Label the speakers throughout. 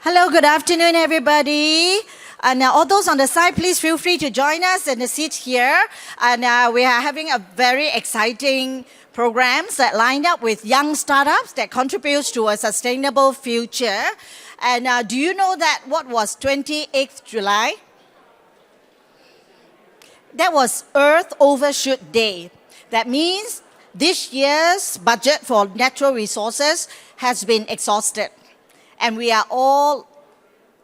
Speaker 1: Hello, good afternoon, everybody. And all those on the side, please feel free to join us in the seat here. And we are having a very exciting programs that lined up with young startups that contributes to a sustainable future. And do you know that what was 28th July? That was Earth Overshoot Day. That means this year's budget for natural resources has been exhausted. And we are all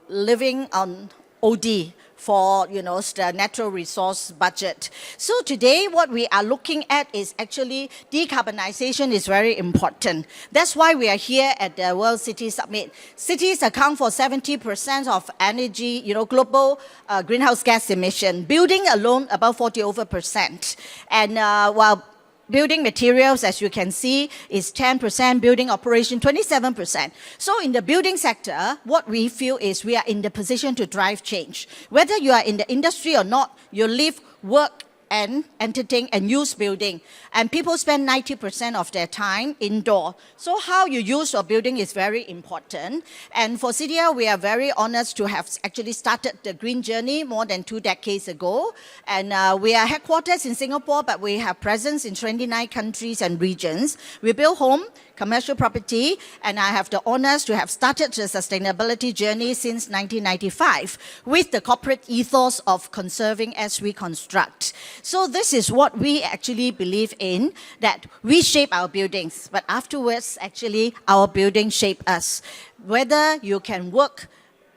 Speaker 1: living on OD for, the natural resource budget. So today what we are looking at is actually decarbonization is very important. That's why we are here at the World City Summit. Cities account for 70% of energy, global greenhouse gas emission. Building alone about 40%. And while building materials, as you can see, is 10%, building operation 27%. So in the building sector, what we feel is we are in the position to drive change. Whether you are in the industry or not, you live, work, and entertain and use building. And people spend 90% of their time indoor. So how you use your building is very important. And for CDL, we are very honored to have actually started the green journey more than 2 decades ago. And we are headquarters in Singapore, but we have presence in 29 countries and regions. We build home, commercial property, and I have the honors to have started the sustainability journey since 1995 with the corporate ethos of conserving as we construct. So this is what we actually believe in, that we shape our buildings, but afterwards, actually, our buildings shape us. Whether you can work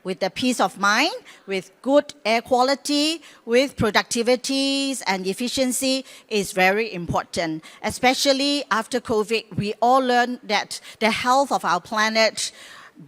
Speaker 1: with the peace of mind, with good air quality, with productivities and efficiency is very important. Especially after COVID, we all learned that the health of our planet,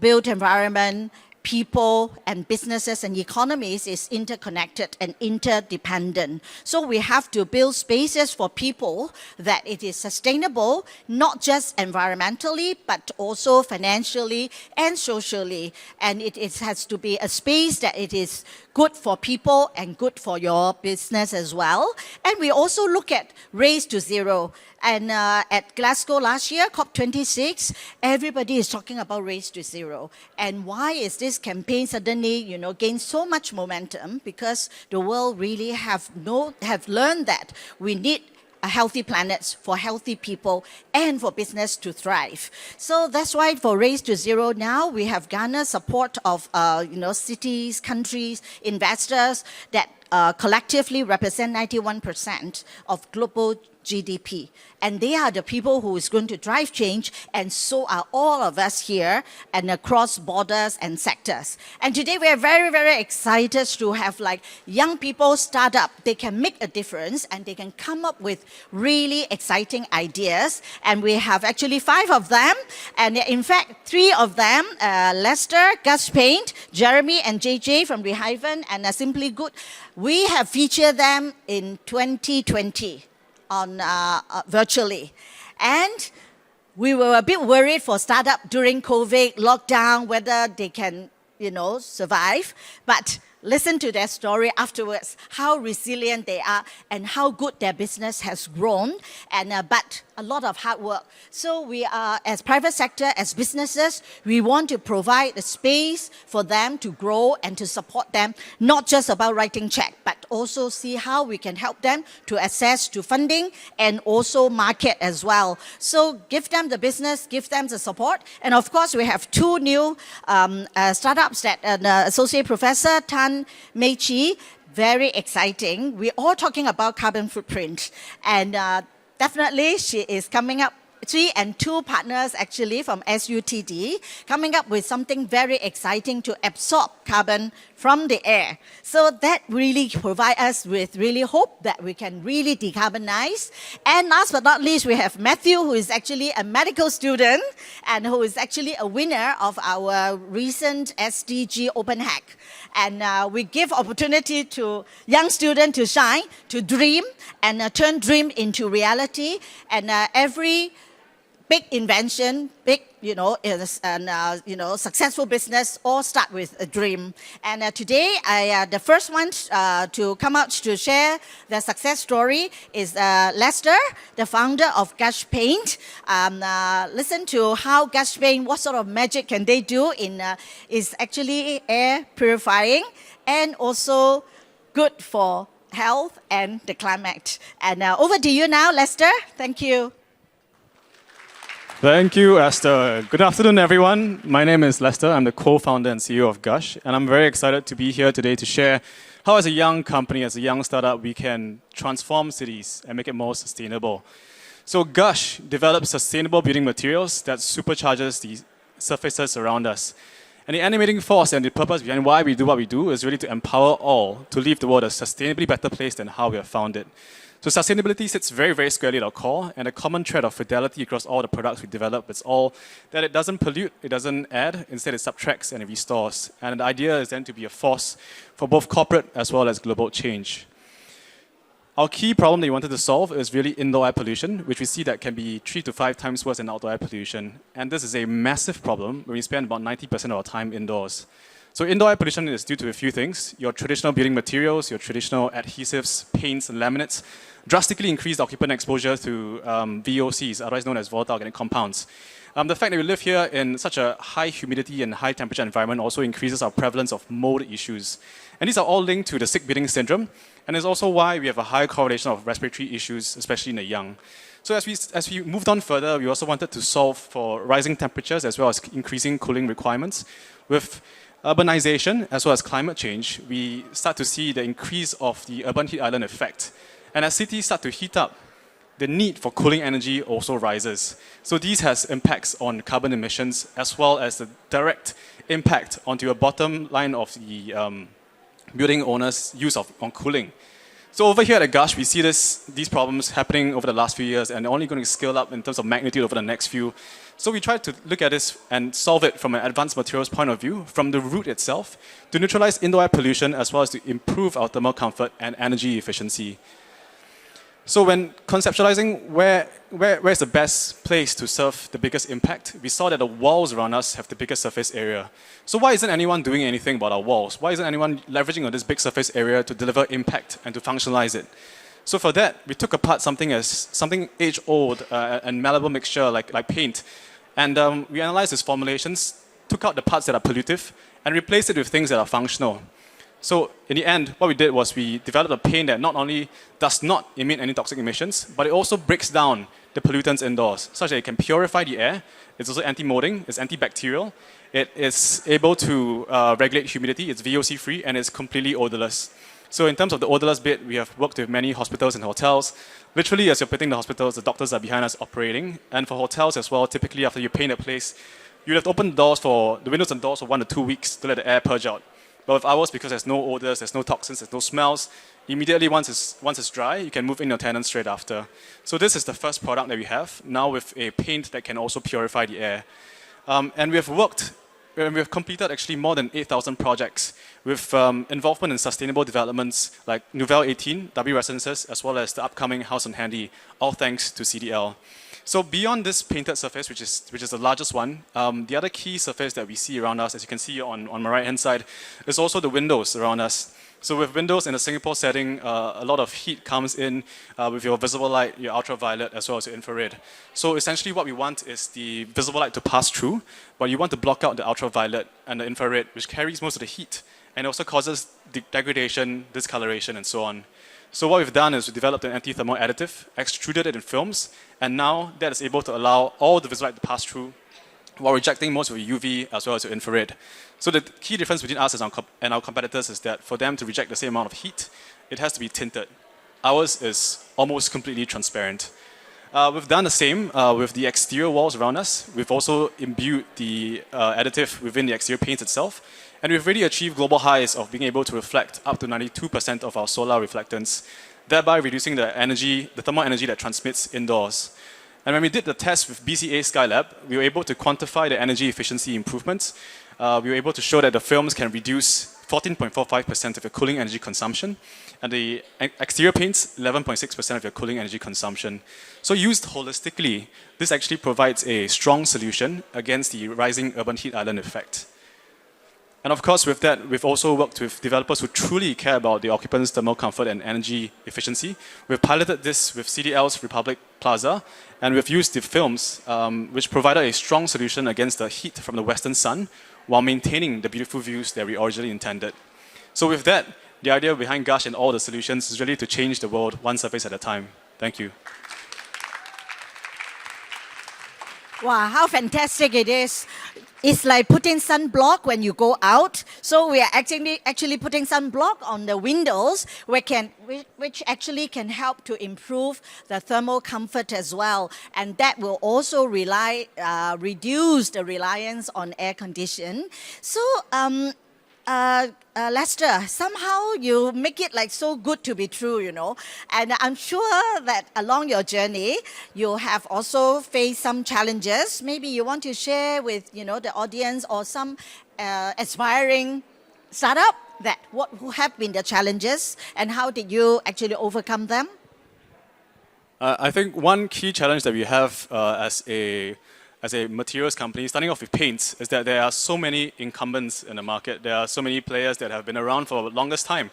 Speaker 1: built environment, people and businesses and economies is interconnected and interdependent. So we have to build spaces for people that it is sustainable, not just environmentally, but also financially and socially. And it has to be a space that it is good for people and good for your business as well. And we also look at Race to Zero. And at Glasgow last year, COP26, everybody is talking about Race to Zero. And why is this campaign suddenly, gained so much momentum? Because the world really have learned that we need a healthy planet for healthy people and for business to thrive. So that's why for Race to Zero now, we have garnered support of, cities, countries, investors that collectively represent 91% of global GDP. And they are the people who is going to drive change, and so are all of us here and across borders and sectors. And today we are very, very excited to have young people start up. They can make a difference and they can come up with really exciting ideas. And we have actually 5 of them. And in fact, 3 of them, Lester, Gus Paint, Jeremy and JJ from Rehyven and Simply Good, we have featured them in 2020. On virtually. And we were a bit worried for startup during COVID lockdown, whether they can, survive. But listen to their story afterwards, how resilient they are and how good their business has grown, and but a lot of hard work. So we are, as private sector, as businesses, we want to provide a space for them to grow and to support them, not just about writing check, but also see how we can help them to access to funding and also market as well. So give them the business, give them the support. And of course, we have 2 new startups that Associate Professor Tan Mei Chi, very exciting. We're all talking about carbon footprint. And definitely she is coming up, 3 and 2 partners actually from SUTD, coming up with something very exciting to absorb carbon from the air. So that really provides us with really hope that we can really decarbonize. And last but not least, we have Matthew, who is actually a medical student and who is actually a winner of our recent SDG Open Hack. And we give opportunity to young students to shine, to dream, and turn dream into reality. And every big invention, big, successful business all start with a dream. And today, the first one to come out to share the success story is Lester, the founder of Gush Paint. Listen to how Gush Paint, what sort of magic can they do is actually air purifying and also good for health and the climate. And over to you now, Lester. Thank you.
Speaker 2: Thank you, Esther. Good afternoon, everyone. My name is Lester. I'm the co-founder and CEO of Gush, and I'm very excited to be here today to share how, as a young company, as a young startup, we can transform cities and make it more sustainable. So Gush develops sustainable building materials that supercharges the surfaces around us. And the animating force and the purpose behind why we do what we do is really to empower all to leave the world a sustainably better place than how we have found it. So sustainability sits very, very squarely at our core, and a common thread of fidelity across all the products we develop is all that it doesn't pollute, it doesn't add, instead it subtracts and it restores. And the idea is then to be a force for both corporate as well as global change. Our key problem that we wanted to solve is really indoor air pollution, which we see that can be 3 to 5 times worse than outdoor air pollution. And this is a massive problem when we spend about 90% of our time indoors. So indoor air pollution is due to a few things. Your traditional building materials, your traditional adhesives, paints, and laminates drastically increase occupant exposure to VOCs, otherwise known as volatile organic compounds. The fact that we live here in such a high humidity and high temperature environment also increases our prevalence of mold issues. And these are all linked to the sick building syndrome, and is also why we have a high correlation of respiratory issues, especially in the young. So as we moved on further, we also wanted to solve for rising temperatures as well as increasing cooling requirements. With urbanization as well as climate change, we start to see the increase of the urban heat island effect. And as cities start to heat up, the need for cooling energy also rises. So these has impacts on carbon emissions as well as the direct impact onto a bottom line of the building owners' use on cooling. So over here at Gush, we see these problems happening over the last few years and only going to scale up in terms of magnitude over the next few. So we tried to look at this and solve it from an advanced materials point of view, from the root itself, to neutralize indoor air pollution as well as to improve our thermal comfort and energy efficiency. So when conceptualizing where's the best place to serve the biggest impact, we saw that the walls around us have the biggest surface area. So why isn't anyone doing anything about our walls? Why isn't anyone leveraging on this big surface area to deliver impact and to functionalize it? So for that, we took apart something age-old and malleable mixture like paint, and we analyzed its formulations, took out the parts that are pollutive, and replaced it with things that are functional. So in the end, what we did was we developed a paint that not only does not emit any toxic emissions, but it also breaks down the pollutants indoors, such that it can purify the air. It's also anti-molding, it's antibacterial. It is able to regulate humidity, it's VOC-free, and it's completely odorless. So in terms of the odorless bit, we have worked with many hospitals and hotels. Literally, as you're putting the hospitals, the doctors are behind us operating. And for hotels as well, typically after you paint a place, you have to open the windows and doors for 1 to 2 weeks to let the air purge out. But with ours, because there's no odors, there's no toxins, there's no smells, immediately once it's dry, you can move in your tenants straight after. So this is the first product that we have, now with a paint that can also purify the air. And we have completed actually more than 8,000 projects with involvement in sustainable developments like Nouvelle 18, W Residences, as well as the upcoming House on Handy, all thanks to CDL. So beyond this painted surface, which is the largest one, the other key surface that we see around us, as you can see on my right-hand side, is also the windows around us. So with windows in a Singapore setting, a lot of heat comes in with your visible light, your ultraviolet, as well as your infrared. So essentially what we want is the visible light to pass through, but you want to block out the ultraviolet and the infrared, which carries most of the heat, and also causes degradation, discoloration, and so on. So what we've done is we developed an anti-thermal additive, extruded it in films, and now that is able to allow all the visible light to pass through while rejecting most of the UV as well as the infrared. So the key difference between us and our competitors is that for them to reject the same amount of heat, it has to be tinted. Ours is almost completely transparent. We've done the same with the exterior walls around us. We've also imbued the additive within the exterior paint itself. And we've really achieved global highs of being able to reflect up to 92% of our solar reflectance, thereby reducing the thermal energy that transmits indoors. And when we did the test with BCA Skylab, we were able to quantify the energy efficiency improvements. We were able to show that the films can reduce 14.45% of your cooling energy consumption, and the exterior paints 11.6% of your cooling energy consumption. So used holistically, this actually provides a strong solution against the rising urban heat island effect. And of course, with that, we've also worked with developers who truly care about the occupants' thermal comfort and energy efficiency. We've piloted this with CDL's Republic Plaza, and we've used the films, which provided a strong solution against the heat from the western sun, while maintaining the beautiful views that we originally intended. So with that, the idea behind Gush and all the solutions is really to change the world one surface at a time. Thank you.
Speaker 1: Wow, how fantastic it is. It's like putting sunblock when you go out. So we are actually putting sunblock on the windows, which actually can help to improve the thermal comfort as well. And that will also reduce the reliance on air condition. So Lester, somehow you make it like so good to be true, you know. And I'm sure that along your journey, you have also faced some challenges. Maybe you want to share with, you know, the audience or some aspiring startup that what have been the challenges and how did you actually overcome them?
Speaker 2: I think one key challenge that we have as a materials company, starting off with paints, is that there are so many incumbents in the market. There are so many players that have been around for the longest time.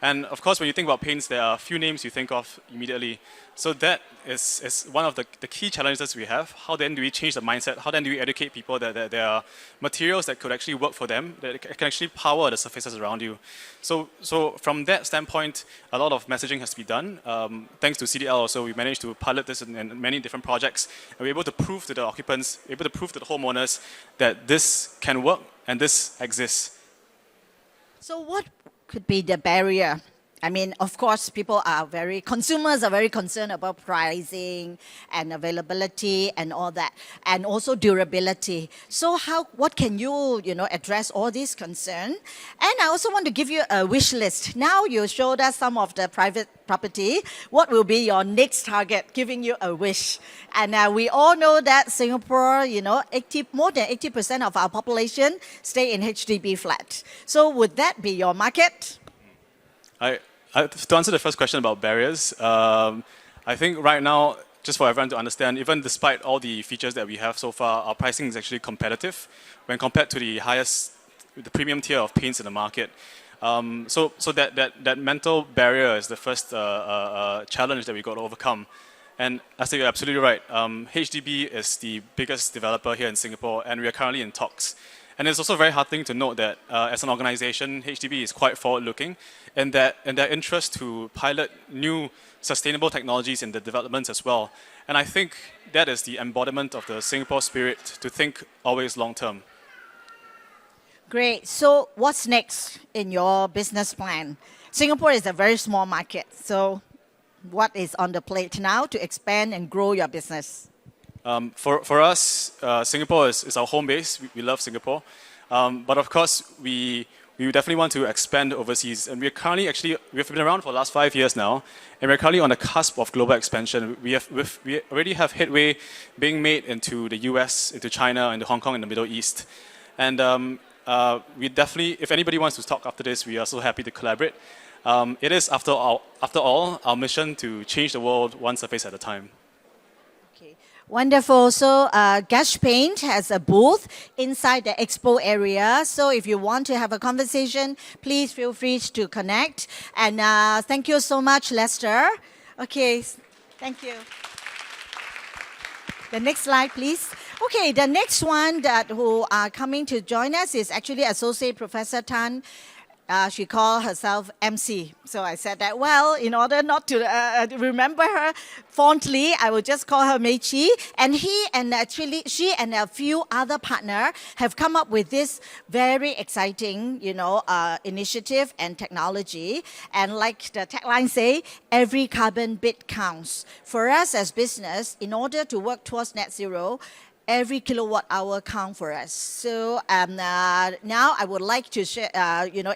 Speaker 2: And of course, when you think about paints, there are a few names you think of immediately. So that is one of the key challenges we have. How then do we change the mindset? How then do we educate people that there are materials that could actually work for them, that can actually power the surfaces around you? So from that standpoint, a lot of messaging has to be done. Thanks to CDL also, we managed to pilot this in many different projects. And we're able to prove to the occupants, able to prove to the homeowners that this can work and this exists.
Speaker 1: So what could be the barrier? I mean, of course, consumers are very concerned about pricing and availability and all that, and also durability. So what can you address all these concerns? And I also want to give you a wish list. Now you showed us some of the private property. What will be your next target, giving you a wish? And we all know that Singapore, more than 80% of our population stay in HDB flats. So would that be your market?
Speaker 2: To answer the first question about barriers, I think right now, just for everyone to understand, even despite all the features that we have so far, our pricing is actually competitive when compared to the premium tier of paints in the market. So that mental barrier is the first challenge that we got to overcome. And I say you're absolutely right. HDB is the biggest developer here in Singapore, and we are currently in talks. And it's also a very hard thing to note that as an organization, HDB is quite forward-looking in their interest to pilot new sustainable technologies in the developments as well. And I think that is the embodiment of the Singapore spirit, to think always long-term.
Speaker 1: Great. So what's next in your business plan? Singapore is a very small market. So what is on the plate now to expand and grow your business?
Speaker 2: For us, Singapore is our home base. We love Singapore. But of course, we definitely want to expand overseas. And we've been around for the last 5 years now, and we're currently on the cusp of global expansion. We already have headway being made into the US, into China, into Hong Kong, and the Middle East. And we definitely, if anybody wants to talk after this, we are so happy to collaborate. It is, after all, our mission to change the world one surface at a time.
Speaker 1: Wonderful. So Gush Paint has a booth inside the expo area. So if you want to have a conversation, please feel free to connect. And thank you so much, Lester. Okay, thank you. The next slide, please. Okay, the next one who are coming to join us is actually Associate Professor Tan. She called herself MC. So I said that, well, in order not to remember her fondly, I will just call her Mei Chi. And she and a few other partners have come up with this very exciting, initiative and technology. And like the tagline say, every carbon bit counts. For us as business, in order to work towards net zero, every kilowatt hour count for us. So now I would like to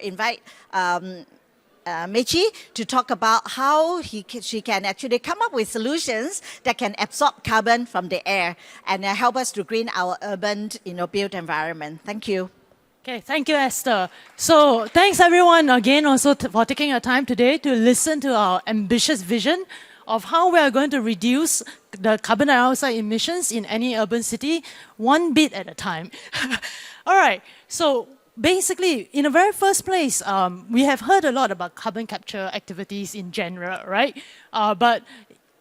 Speaker 1: invite Mei Chi to talk about how she can actually come up with solutions that can absorb carbon from the air and help us to green our urban, built environment. Thank you.
Speaker 3: Okay, thank you, Esther. So thanks everyone again also for taking your time today to listen to our ambitious vision of how we are going to reduce the carbon dioxide emissions in any urban city one bit at a time. All right, so basically, in the very first place, we have heard a lot about carbon capture activities in general, right? But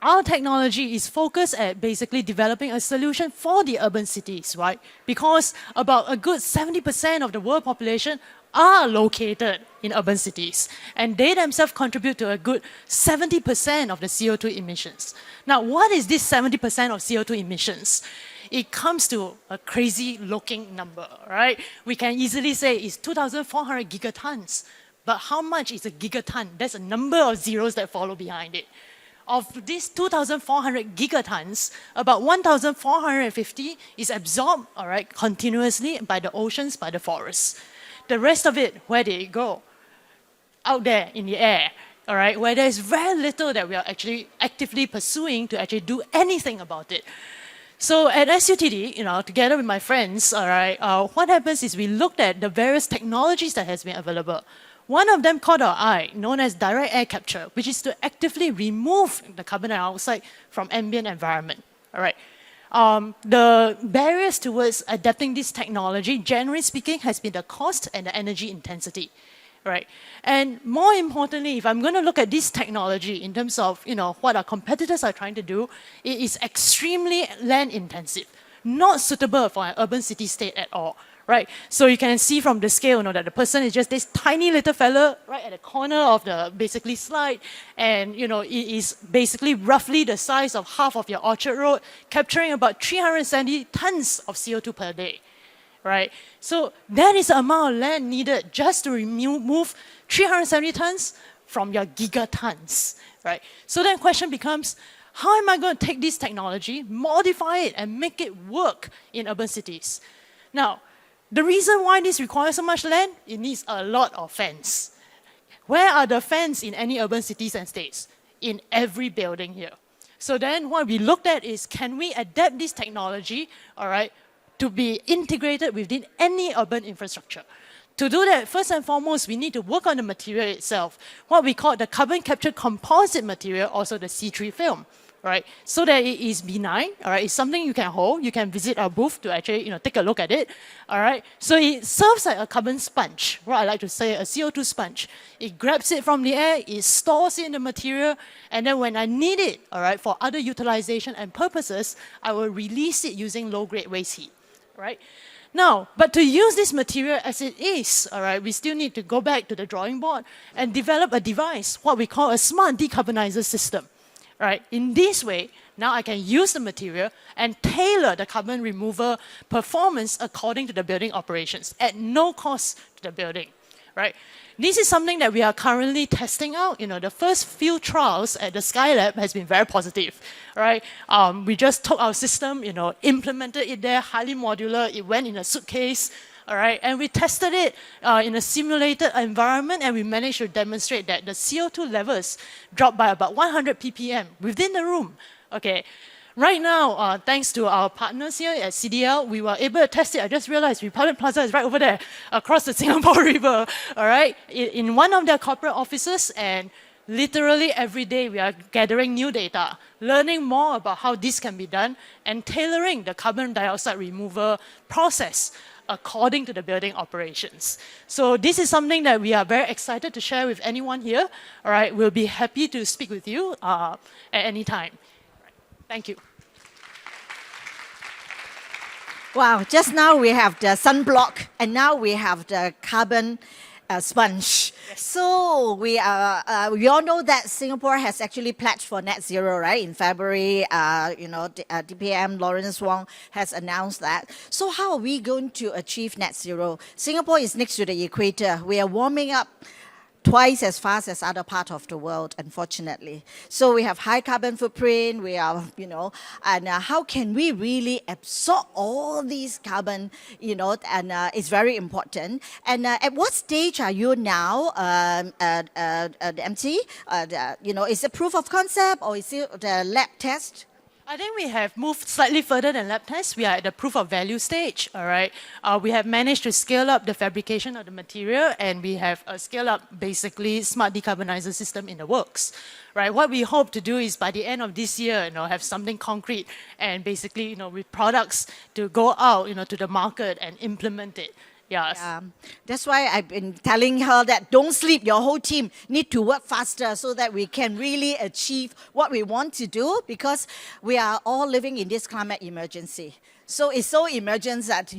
Speaker 3: our technology is focused at basically developing a solution for the urban cities, right? Because about a good 70% of the world population are located in urban cities, and they themselves contribute to a good 70% of the CO2 emissions. Now, what is this 70% of CO2 emissions? It comes to a crazy looking number, right? We can easily say it's 2,400 gigatons. But how much is a gigaton? There's a number of zeros that follow behind it. Of these 2,400 gigatons, about 1,450 is absorbed, all right, continuously by the oceans, by the forests. The rest of it, where did it go? Out there in the air, all right, where there's very little that we are actually actively pursuing to actually do anything about it. So at SUTD, together with my friends, all right, what happens is we looked at the various technologies that has been available. One of them caught our eye, known as direct air capture, which is to actively remove the carbon dioxide from ambient environment. All right. The barriers towards adapting this technology, generally speaking, has been the cost and the energy intensity. Right. And more importantly, if I'm going to look at this technology in terms of what our competitors are trying to do, it is extremely land intensive, not suitable for an urban city state at all. Right? So you can see from the scale, that the person is just this tiny little fella right at the corner of the basically slide, and it is basically roughly the size of half of your Orchard Road, capturing about 370 tons of CO2 per day. Right? So that is the amount of land needed just to remove 370 tons from your gigatons. Right? So then the question becomes, how am I going to take this technology, modify it, and make it work in urban cities? Now, the reason why this requires so much land, it needs a lot of fence. Where are the fence in any urban cities and states? In every building here. So then what we looked at is, can we adapt this technology, all right, to be integrated within any urban infrastructure? To do that, first and foremost, we need to work on the material itself, what we call the carbon capture composite material, also the C3 film. Right, so that it is benign, all right, it's something you can hold, you can visit our booth to actually, take a look at it, all right. So it serves like a carbon sponge, what I like to say, a CO2 sponge. It grabs it from the air, it stores it in the material, and then when I need it, all right, for other utilization and purposes, I will release it using low-grade waste heat, right. Now, but to use this material as it is, all right, we still need to go back to the drawing board and develop a device, what we call a smart decarbonizer system. Right? In this way, now I can use the material and tailor the carbon removal performance according to the building operations at no cost to the building. Right? This is something that we are currently testing out. The first few trials at the Skylab has been very positive. Right? We just took our system, implemented it there, highly modular. It went in a suitcase. All right, and we tested it in a simulated environment, and we managed to demonstrate that the CO2 levels dropped by about 100 ppm within the room. Okay, right now, thanks to our partners here at CDL, we were able to test it. I just realized Republic Plaza is right over there, across the Singapore River. All right, in one of their corporate offices, and literally every day we are gathering new data, learning more about how this can be done, and tailoring the carbon dioxide removal process according to the building operations. So this is something that we are very excited to share with anyone here. All right, we'll be happy to speak with you at any time. Thank you.
Speaker 1: Wow, just now we have the sunblock, and now we have the carbon sponge. Yes. So we all know that Singapore has actually pledged for net zero, right? In February, DPM Lawrence Wong has announced that. So how are we going to achieve net zero? Singapore is next to the equator. We are warming up twice as fast as other part of the world, unfortunately. So we have high carbon footprint, we are, and how can we really absorb all these carbon, and it's very important. And at what stage are you now, the MT? Is it proof of concept or is it the lab test?
Speaker 3: I think we have moved slightly further than lab tests. We are at the proof of value stage, all right? We have managed to scale up the fabrication of the material, and we have a scale up, basically, smart decarbonizer system in the works, right? What we hope to do is by the end of this year, have something concrete and basically, with products to go out, to the market and implement it. Yes.
Speaker 1: That's why I've been telling her that don't sleep. Your whole team need to work faster so that we can really achieve what we want to do, because we are all living in this climate emergency. So it's so emergent that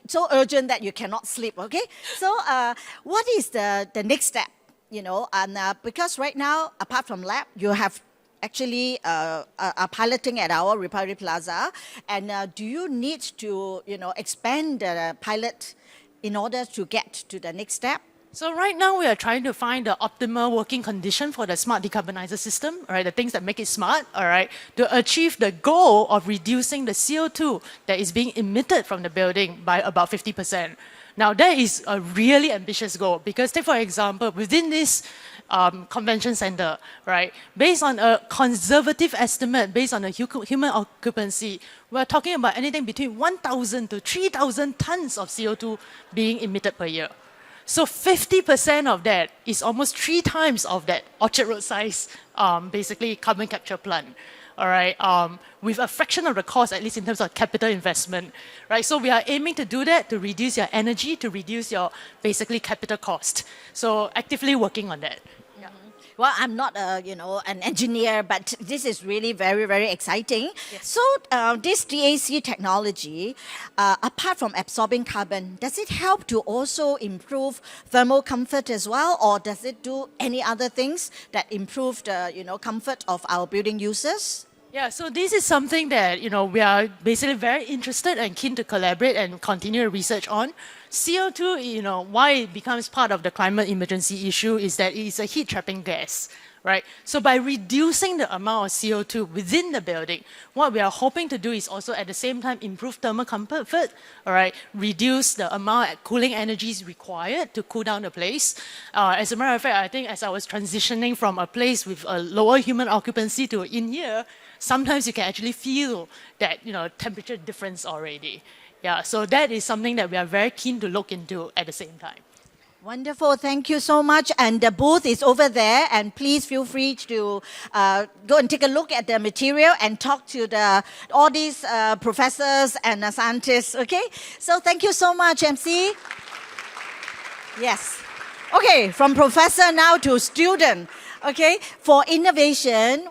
Speaker 1: so urgent that you cannot sleep. Okay. So what is the next step? And because right now, apart from lab, you have actually are piloting at our Republic Plaza, and do you need to expand the pilot in order to get to the next step?
Speaker 3: So right now we are trying to find the optimal working condition for the smart decarbonizer system, all right, the things that make it smart, all right, to achieve the goal of reducing the CO2 that is being emitted from the building by about 50%. Now that is a really ambitious goal, because take for example, within this convention center, right, based on a conservative estimate, based on a human occupancy, we're talking about anything between 1,000 to 3,000 tons of CO2 being emitted per year. So 50% of that is almost 3 times of that Orchard Road size, basically carbon capture plant. All right, with a fraction of the cost, at least in terms of capital investment, right? So we are aiming to do that, to reduce your energy, to reduce your basically capital cost. So actively working on that. Yeah.
Speaker 1: Well, I'm not an engineer, but this is really very, very exciting.
Speaker 3: Yes.
Speaker 1: So this DAC technology, apart from absorbing carbon, does it help to also improve thermal comfort as well, or does it do any other things that improve the comfort of our building users?
Speaker 3: Yeah, so this is something that we are basically very interested and keen to collaborate and continue research on. CO2, why it becomes part of the climate emergency issue is that it is a heat trapping gas, right? So by reducing the amount of CO2 within the building, what we are hoping to do is also at the same time improve thermal comfort, all right, reduce the amount of cooling energies required to cool down the place. As a matter of fact, I think as I was transitioning from a place with a lower human occupancy to in here, sometimes you can actually feel that temperature difference already. Yeah, so that is something that we are very keen to look into at the same time.
Speaker 1: Wonderful, thank you so much. And the booth is over there, and please feel free to go and take a look at the material and talk to all these professors and scientists, okay? So thank you so much, MC. Yes. Okay, from professor now to student. Okay, for innovation,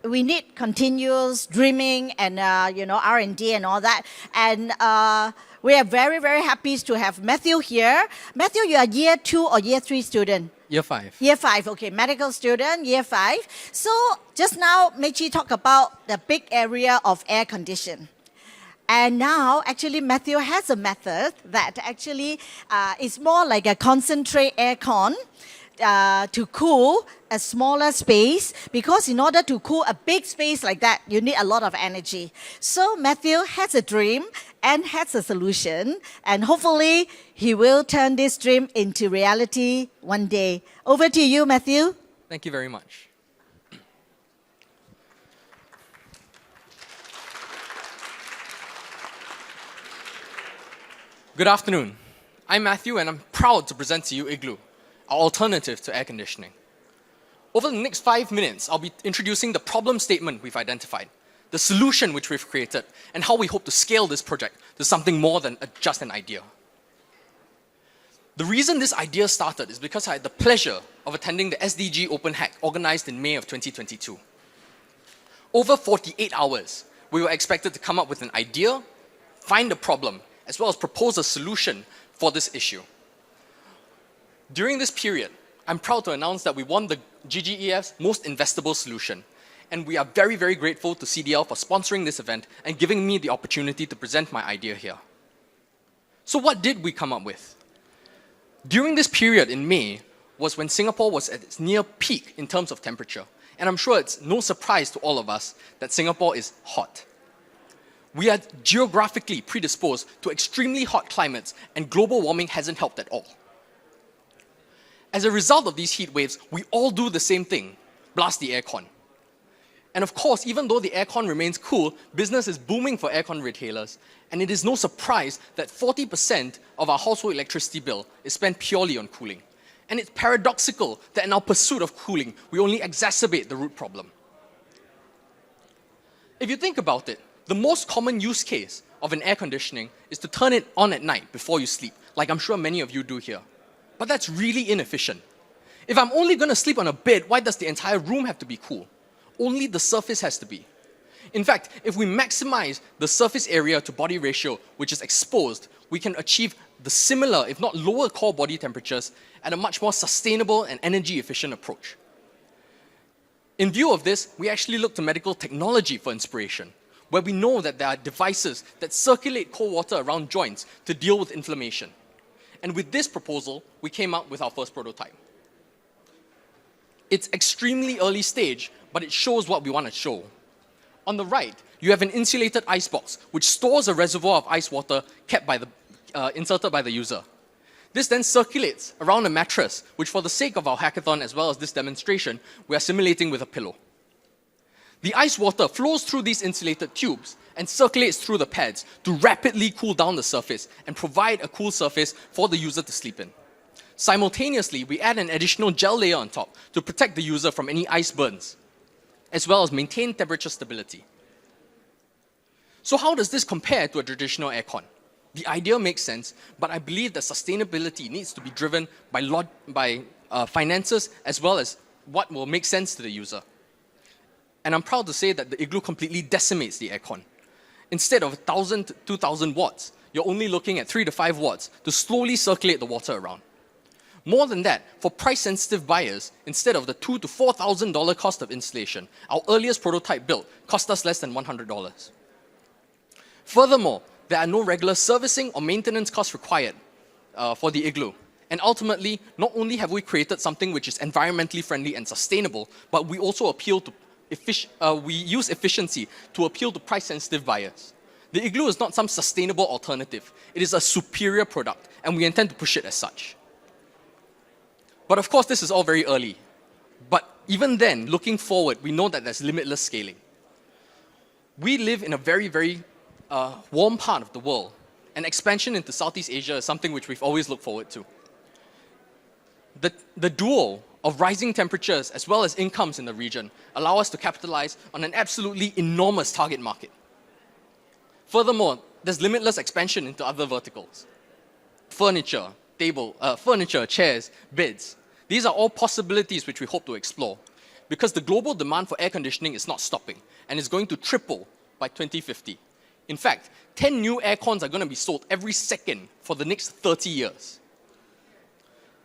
Speaker 1: we need continuous dreaming and R&D and all that. And we are very, very happy to have Matthew here. Matthew, you are year 2 or year 3 student?
Speaker 4: Year 5.
Speaker 1: Year 5, okay, medical student, year 5. So just now, Meiji talked about the big area of air condition. And now, actually, Matthew has a method that actually is more like a concentrate aircon to cool a smaller space, because in order to cool a big space like that, you need a lot of energy. So Matthew has a dream and has a solution, and hopefully he will turn this dream into reality one day. Over to you, Matthew.
Speaker 4: Thank you very much. Good afternoon. I'm Matthew, and I'm proud to present to you Igloo, our alternative to air conditioning. Over the next 5 minutes, I'll be introducing the problem statement we've identified, the solution which we've created, and how we hope to scale this project to something more than just an idea. The reason this idea started is because I had the pleasure of attending the SDG Open Hack organized in May of 2022. Over 48 hours, we were expected to come up with an idea, find a problem, as well as propose a solution for this issue. During this period, I'm proud to announce that we won the GGEF's Most Investable Solution, and we are very, very grateful to CDL for sponsoring this event and giving me the opportunity to present my idea here. So what did we come up with? During this period in May was when Singapore was at its near peak in terms of temperature, and I'm sure it's no surprise to all of us that Singapore is hot. We are geographically predisposed to extremely hot climates, and global warming hasn't helped at all. As a result of these heat waves, we all do the same thing, blast the aircon. And of course, even though the aircon remains cool, business is booming for aircon retailers. And it is no surprise that 40% of our household electricity bill is spent purely on cooling. And it's paradoxical that in our pursuit of cooling, we only exacerbate the root problem. If you think about it, the most common use case of an air conditioning is to turn it on at night before you sleep, like I'm sure many of you do here. But that's really inefficient. If I'm only going to sleep on a bed, why does the entire room have to be cool? Only the surface has to be. In fact, if we maximize the surface area to body ratio, which is exposed, we can achieve the similar, if not lower core body temperatures at a much more sustainable and energy efficient approach. In view of this, we actually look to medical technology for inspiration, where we know that there are devices that circulate cold water around joints to deal with inflammation. And with this proposal, we came up with our first prototype. It's extremely early stage, but it shows what we want to show. On the right, you have an insulated ice box, which stores a reservoir of ice water kept by inserted by the user. This then circulates around a mattress, which for the sake of our hackathon as well as this demonstration, we are simulating with a pillow. The ice water flows through these insulated tubes and circulates through the pads to rapidly cool down the surface and provide a cool surface for the user to sleep in. Simultaneously, we add an additional gel layer on top to protect the user from any ice burns, as well as maintain temperature stability. So how does this compare to a traditional aircon? The idea makes sense, but I believe that sustainability needs to be driven by finances as well as what will make sense to the user. And I'm proud to say that the Igloo completely decimates the aircon. Instead of 1,000 to 2,000 watts, you're only looking at 3 to 5 watts to slowly circulate the water around. More than that, for price-sensitive buyers, instead of the $2,000 to $4,000 cost of installation, our earliest prototype built cost us less than $100. Furthermore, there are no regular servicing or maintenance costs required for the Igloo. And ultimately, not only have we created something which is environmentally friendly and sustainable, but we also appeal to we use efficiency to appeal to price-sensitive buyers. The Igloo is not some sustainable alternative. It is a superior product, and we intend to push it as such. But of course, this is all very early. But even then, looking forward, we know that there's limitless scaling. We live in a very, very warm part of the world, and expansion into Southeast Asia is something which we've always looked forward to. The duo of rising temperatures as well as incomes in the region allow us to capitalize on an absolutely enormous target market. Furthermore, there's limitless expansion into other verticals. Furniture, chairs, beds. These are all possibilities which we hope to explore, because the global demand for air conditioning is not stopping and is going to triple by 2050. In fact, 10 new aircons are going to be sold every second for the next 30 years.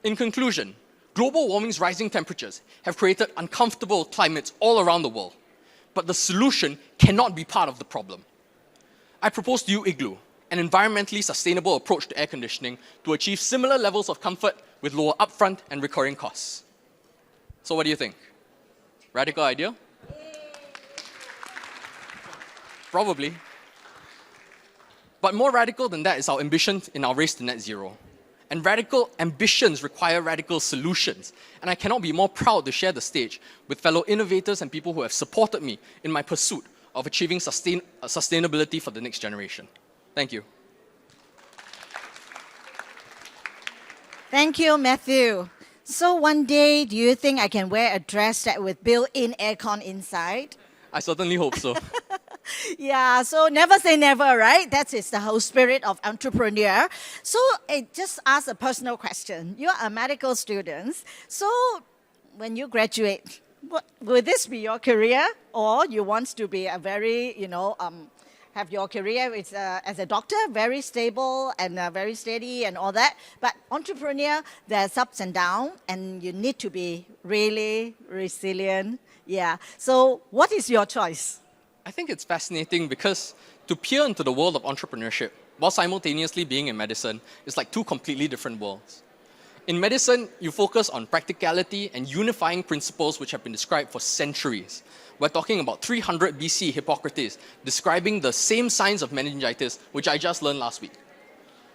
Speaker 4: In conclusion, global warming's rising temperatures have created uncomfortable climates all around the world, but the solution cannot be part of the problem. I propose to you Igloo, an environmentally sustainable approach to air conditioning to achieve similar levels of comfort with lower upfront and recurring costs. So what do you think? Radical idea? Probably. But more radical than that is our ambition in our race to net zero. And radical ambitions require radical solutions. And I cannot be more proud to share the stage with fellow innovators and people who have supported me in my pursuit of achieving sustainability for the next generation. Thank you.
Speaker 1: Thank you, Matthew. So one day, do you think I can wear a dress that with built-in aircon inside?
Speaker 4: I certainly hope so.
Speaker 1: Yeah, so never say never, right? That is the whole spirit of entrepreneur. So just ask a personal question. You are a medical student. So when you graduate, will this be your career, or you want to be a very, have your career as a doctor, very stable and very steady and all that. But entrepreneur, there's ups and downs, and you need to be really resilient. Yeah. So what is your choice?
Speaker 4: I think it's fascinating because to peer into the world of entrepreneurship while simultaneously being in medicine is like two completely different worlds. In medicine, you focus on practicality and unifying principles which have been described for centuries. We're talking about 300 BC Hippocrates describing the same signs of meningitis, which I just learned last week.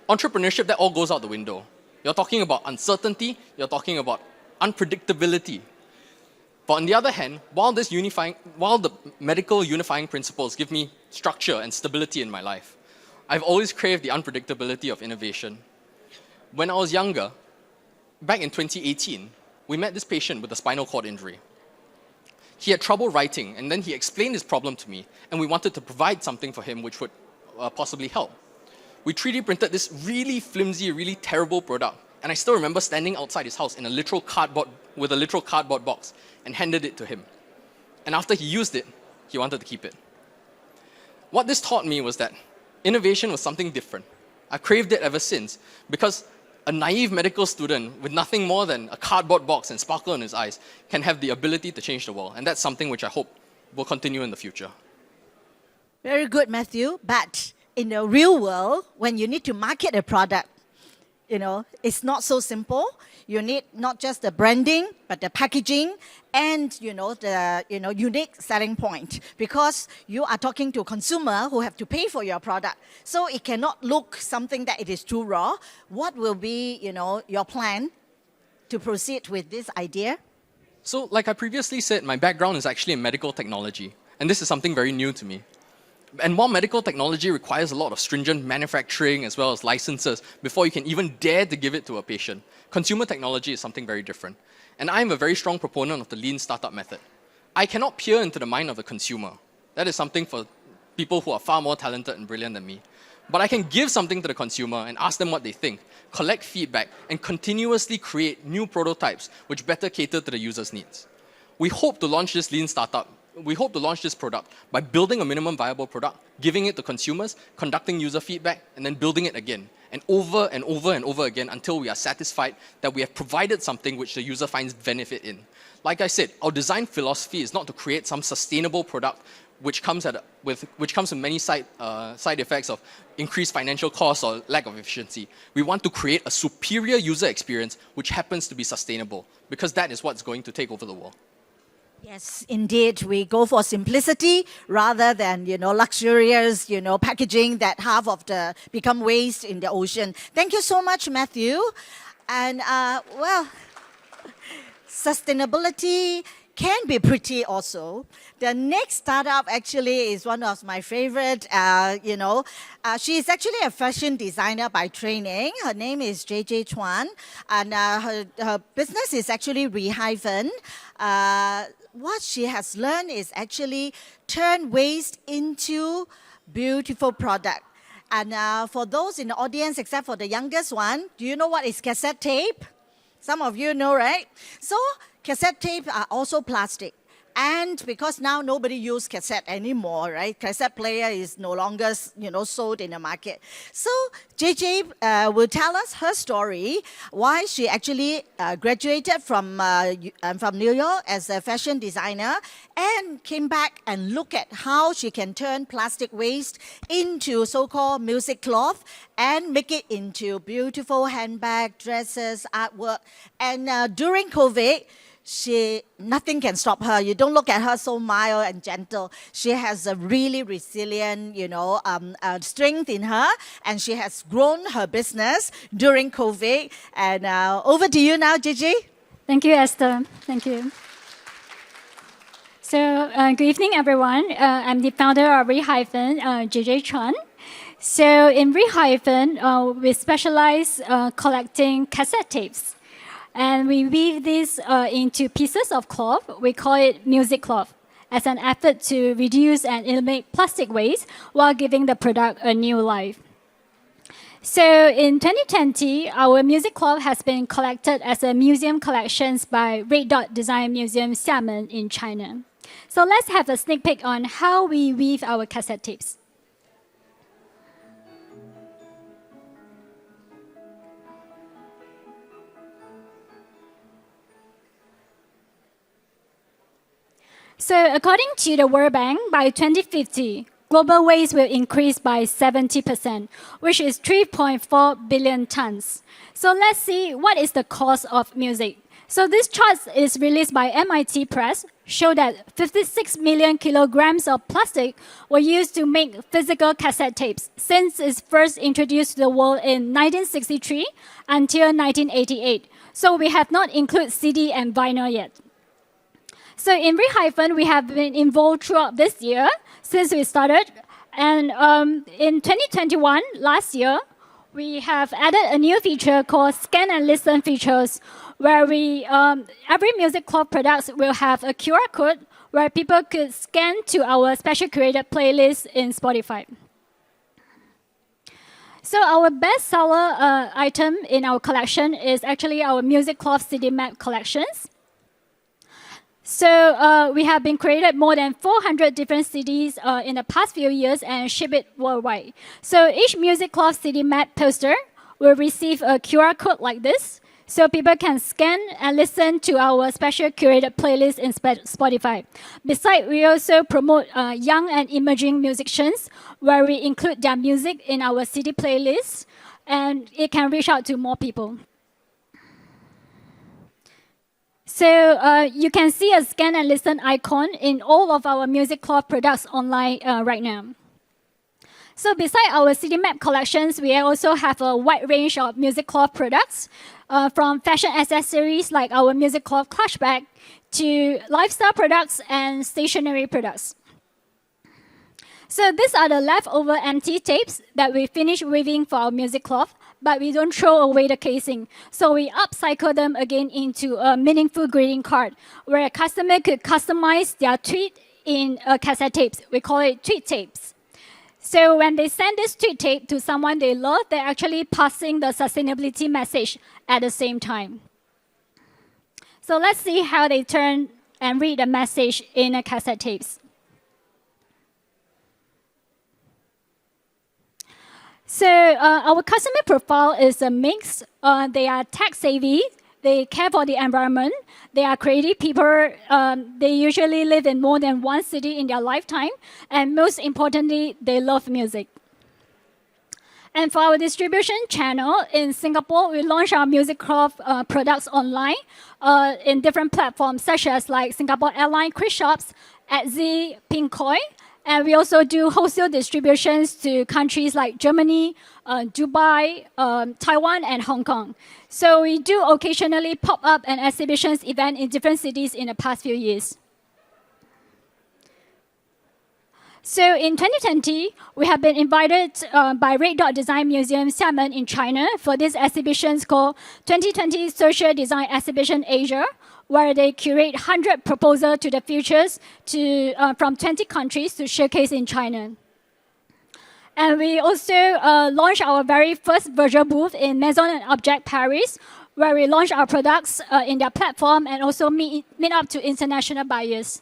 Speaker 4: Entrepreneurship, that all goes out the window. You're talking about uncertainty, you're talking about unpredictability. But on the other hand, while the medical unifying principles give me structure and stability in my life, I've always craved the unpredictability of innovation. When I was younger, back in 2018, we met this patient with a spinal cord injury. He had trouble writing, and then he explained his problem to me, and we wanted to provide something for him which would possibly help. We 3D printed this really flimsy, really terrible product, and I still remember standing outside his house in a literal cardboard box and handed it to him. And after he used it, he wanted to keep it. What this taught me was that innovation was something different. I craved it ever since, because a naive medical student with nothing more than a cardboard box and sparkle in his eyes can have the ability to change the world. And that's something which I hope will continue in the future.
Speaker 1: Very good, Matthew. But in the real world, when you need to market a product, it's not so simple. You need not just the branding, but the packaging and, the, unique selling point, because you are talking to a consumer who have to pay for your product. So it cannot look something that it is too raw. What will be, your plan to proceed with this idea?
Speaker 4: So, like I previously said, my background is actually in medical technology, and this is something very new to me. And while medical technology requires a lot of stringent manufacturing as well as licenses before you can even dare to give it to a patient, consumer technology is something very different. And I'm a very strong proponent of the lean startup method. I cannot peer into the mind of the consumer. That is something for people who are far more talented and brilliant than me. But I can give something to the consumer and ask them what they think, collect feedback, and continuously create new prototypes which better cater to the user's needs. We hope to launch this product by building a minimum viable product, giving it to consumers, conducting user feedback, and then building it again, and over and over and over again until we are satisfied that we have provided something which the user finds benefit in. Like I said, our design philosophy is not to create some sustainable product which comes with many side effects of increased financial costs or lack of efficiency. We want to create a superior user experience which happens to be sustainable, because that is what's going to take over the world.
Speaker 1: Yes, indeed. We go for simplicity rather than, luxurious, packaging that half of the become waste in the ocean. Thank you so much, Matthew. And, sustainability can be pretty also. The next startup actually is one of my favorite, she is actually a fashion designer by training. Her name is JJ Chuan, and her business is actually Rehyphen. What she has learned is actually turn waste into beautiful product. And for those in the audience, except for the youngest one, do you know what is cassette tape? Some of you know, right? So cassette tape are also plastic. And because now nobody uses cassette anymore, right? Cassette player is no longer, sold in the market. So JJ will tell us her story, why she actually graduated from New York as a fashion designer and came back and look at how she can turn plastic waste into so-called music cloth and make it into beautiful handbag, dresses, artwork. And during COVID, nothing can stop her. You don't look at her so mild and gentle. She has a really resilient, strength in her, and she has grown her business during COVID. And over to you now, Gigi.
Speaker 5: Thank you, Esther. Thank you. So, good evening, everyone. I'm the founder of Rehyphen, JJ Chuan. So, in Rehyphen, we specialize collecting cassette tapes. And we weave these into pieces of cloth. We call it music cloth, as an effort to reduce and eliminate plastic waste while giving the product a new life. So in 2020, our music cloth has been collected as a museum collections by Red Dot Design Museum, Xiamen in China. So let's have a sneak peek on how we weave our cassette tapes. So according to the World Bank, by 2050, global waste will increase by 70%, which is 3.4 billion tons. So let's see what is the cost of music. So this chart is released by MIT Press, show that 56 million kilograms of plastic were used to make physical cassette tapes since it's first introduced to the world in 1963 until 1988. So we have not included CD and vinyl yet. So in Rehyphen, we have been involved throughout this year since we started. And in 2021, last year, we have added a new feature called Scan and Listen features, where every Music Club products will have a QR code where people could scan to our special curated playlist in Spotify. So our bestseller item in our collection is actually our Music Club CD map collections. So we have been created more than 400 different CDs in the past few years and ship it worldwide. So each Music Club CD map poster will receive a QR code like this, so people can scan and listen to our special curated playlist in Spotify. Besides, we also promote young and emerging musicians, where we include their music in our CD playlist, and it can reach out to more people. So you can see a scan and listen icon in all of our Music Club products online right now. So beside our CD map collections, we also have a wide range of Music Club products, from fashion accessories like our Music Club clutch bag to lifestyle products and stationery products. So these are the leftover empty tapes that we finished weaving for our Music Club, but we don't throw away the casing. So we upcycle them again into a meaningful greeting card, where a customer could customize their tweet in cassette tapes. We call it tweet tapes. So when they send this tweet tape to someone they love, they're actually passing the sustainability message at the same time. So let's see how they turn and read the message in a cassette tapes. So our customer profile is a mix. They are tech savvy, they care for the environment, they are creative people, they usually live in more than one city in their lifetime, and most importantly, they love music. And for our distribution channel in Singapore, we launched our Music Club products online in different platforms, such as like Singapore Airline Chris Shops, Etsy, Pinkoi. And we also do wholesale distributions to countries like Germany, Dubai, Taiwan, and Hong Kong. So we do occasionally pop up an exhibitions event in different cities in the past few years. So in 2020, we have been invited by Red Dot Design Museum Xiamen in China for this exhibitions called 2020 Social Design Exhibition Asia, where they curate 100 proposals to the futures from 20 countries to showcase in China. And we also launched our very first virtual booth in Maison and Object Paris, where we launched our products in their platform and also meet up to international buyers.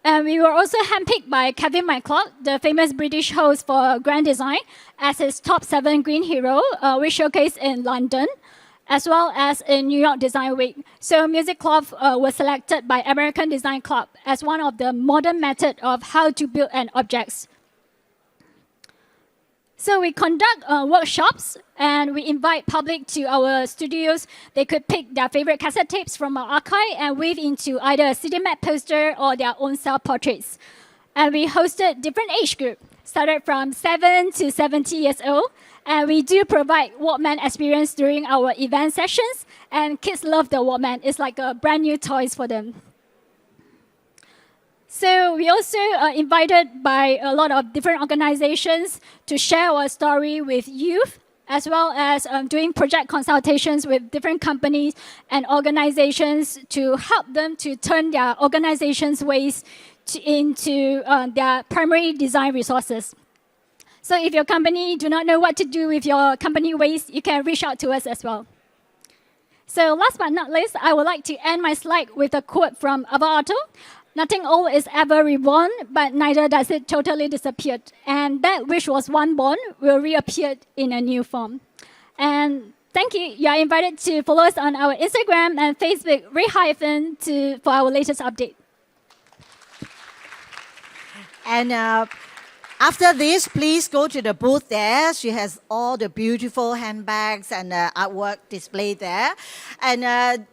Speaker 5: And we were also handpicked by Kevin McCloud, the famous British host for Grand Design, as his top 7 green hero, we showcased in London, as well as in New York Design Week. So Music Club was selected by American Design Club as one of the modern method of how to build an object. So we conduct workshops and we invite public to our studios. They could pick their favorite cassette tapes from our archive and weave into either a CD map poster or their own self-portraits. And we hosted different age groups, started from 7 to 70 years old. And we do provide Walkman experience during our event sessions. And kids love the Walkman. It's like a brand new toys for them. So we also invited by a lot of different organizations to share our story with youth, as well as doing project consultations with different companies and organizations to help them to turn their organization's waste into their primary design resources. So if your company do not know what to do with your company waste, you can reach out to us as well. So last but not least, I would like to end my slide with a quote from Otto. Nothing old is ever reborn, but neither does it totally disappear. And that which was one born will reappear in a new form. And thank you. You are invited to follow us on our Instagram and Facebook, Rehyphen, for our latest update.
Speaker 1: And after this, please go to the booth there. She has all the beautiful handbags and artwork displayed there. And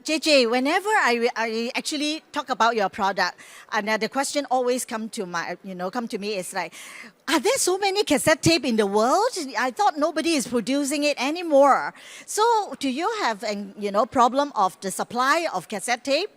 Speaker 1: JJ, whenever I actually talk about your product, and the question always come to me is like, are there so many cassette tape in the world? I thought nobody is producing it anymore. So do you have a problem of the supply of cassette tape?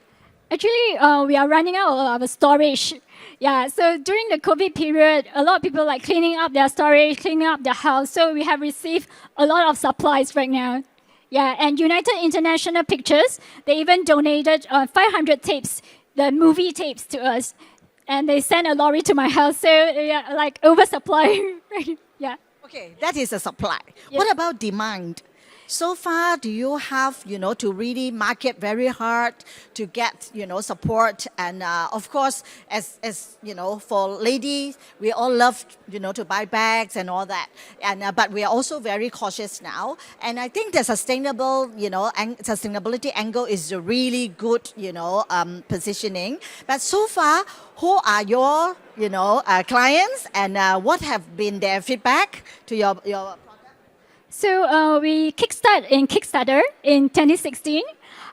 Speaker 5: Actually, we are running out of our storage. Yeah, so during the COVID period, a lot of people like cleaning up their storage, cleaning up their house. So we have received a lot of supplies right now. Yeah, and United International Pictures, they even donated 500 tapes, the movie tapes to us. And they sent a lorry to my house. So yeah, like oversupply. Yeah.
Speaker 1: Okay, that is a supply.
Speaker 5: Yes.
Speaker 1: What about demand? So far, do you have, to really market very hard to get, support? And of course, as for ladies, we all love, to buy bags and all that. And but we are also very cautious now. And I think the sustainability angle is a really good, positioning. But so far, who are your, clients, and what have been their feedback to your
Speaker 5: So we Kickstarter in 2016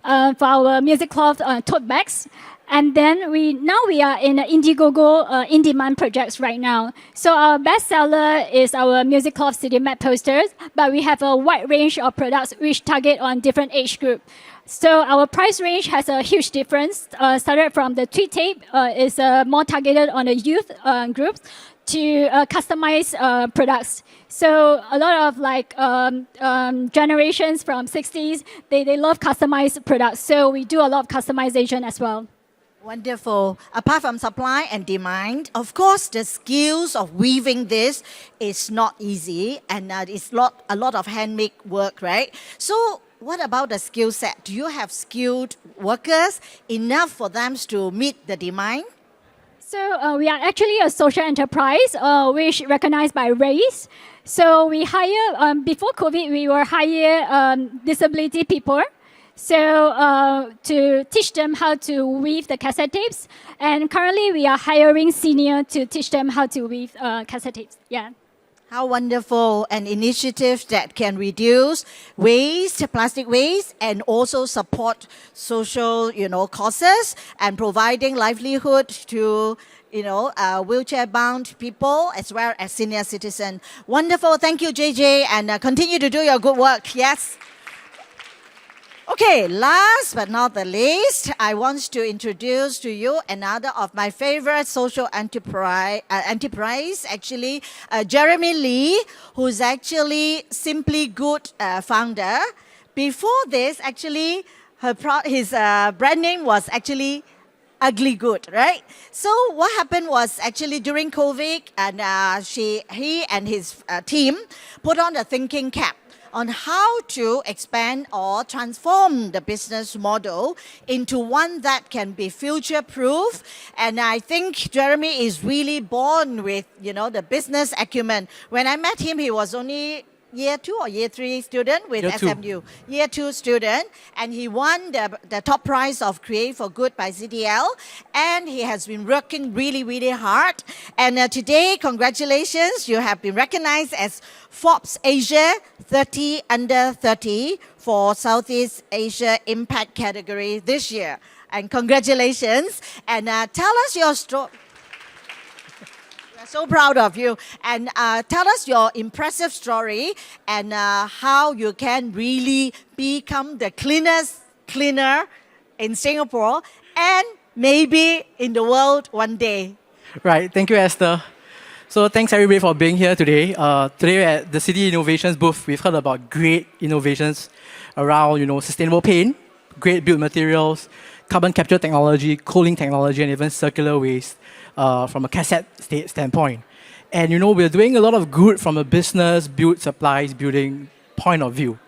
Speaker 5: for our music cloth tote bags. And then we are in Indiegogo in-demand projects right now. So our bestseller is our music cloth CD mat posters, but we have a wide range of products which target on different age group. So our price range has a huge difference. Started from the tweet tape is more targeted on the youth groups to customize products. So a lot of generations from 60s, they love customized products. So we do a lot of customization as well.
Speaker 1: Wonderful. Apart from supply and demand, of course, the skills of weaving this is not easy, and it's a lot of handmade work, right? So what about the skill set? Do you have skilled workers, enough for them to meet the demand?
Speaker 5: So we are actually a social enterprise which recognized by race. So we hire, before COVID, we were hire disability people. So to teach them how to weave the cassette tapes. And currently we are hiring senior to teach them how to weave cassette tapes. Yeah.
Speaker 1: How wonderful an initiative that can reduce waste, plastic waste, and also support social, causes, and providing livelihood to, wheelchair-bound people as well as senior citizens. Wonderful. Thank you, JJ, and continue to do your good work. Yes. Okay, last but not the least, I want to introduce to you another of my favorite social enterprise actually, Jeremy Lee, who's actually Simply Good founder. Before this, actually, his brand name was actually Ugly Good, right? So what happened was actually during COVID, and he and his team put on a thinking cap on how to expand or transform the business model into one that can be future-proof. And I think Jeremy is really born with, the business acumen. When I met him, he was only year 2 or year 3 student with SMU. Year 2 student, and he won the top prize of Create for Good by CDL, and he has been working really, really hard. And today, congratulations, you have been recognized as Forbes Asia 30 Under 30 for Southeast Asia Impact category this year. And congratulations, and tell us your story. So proud of you, and tell us your impressive story and how you can really become the cleanest cleaner in Singapore and maybe in the world one day.
Speaker 6: Right, thank you, Esther. So thanks everybody for being here today. Today at the City Innovations booth, we've heard about great innovations around, sustainable paint, great build materials, carbon capture technology, cooling technology, and even circular waste from a cassette standpoint. And we're doing a lot of good from a business, build supplies, building point of view.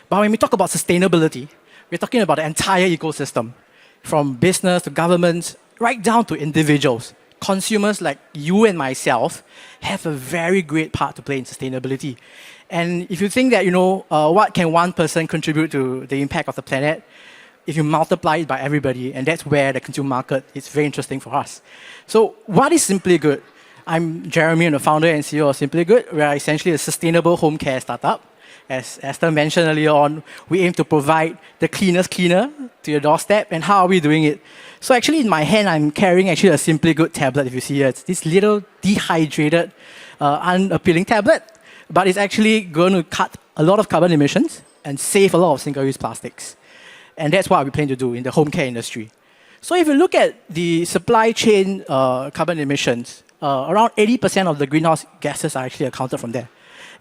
Speaker 6: But when we talk about sustainability, we're talking about the entire ecosystem, from business to governments, right down to individuals. Consumers like you and myself have a very great part to play in sustainability. And if you think that, what can one person contribute to the impact of the planet, if you multiply it by everybody, and that's where the consumer market is very interesting for us. So what is Simply Good? I'm Jeremy, I'm the founder and CEO of Simply Good. We are essentially a sustainable home care startup. As Esther mentioned earlier on, we aim to provide the cleanest cleaner to your doorstep. And how are we doing it? So actually in my hand, I'm carrying actually a Simply Good tablet, if you see here. It's this little dehydrated, unappealing tablet, but it's actually going to cut a lot of carbon emissions and save a lot of single-use plastics. And that's what we plan to do in the home care industry. So if you look at the supply chain carbon emissions, around 80% of the greenhouse gases are actually accounted from there.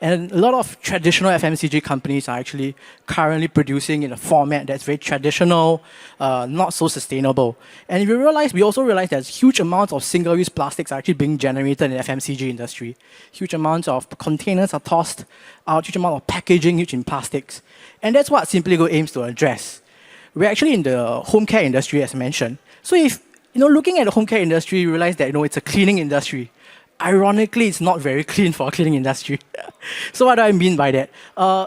Speaker 6: And a lot of traditional FMCG companies are actually currently producing in a format that's very traditional, not so sustainable. And if you realize, we also realize there's huge amounts of single-use plastics are actually being generated in the FMCG industry. Huge amounts of containers are tossed out, huge amount of packaging used in plastics. And that's what Simply Good aims to address. We're actually in the home care industry, as mentioned. So if, looking at the home care industry, you realize that, it's a cleaning industry. Ironically, it's not very clean for a cleaning industry. So what do I mean by that?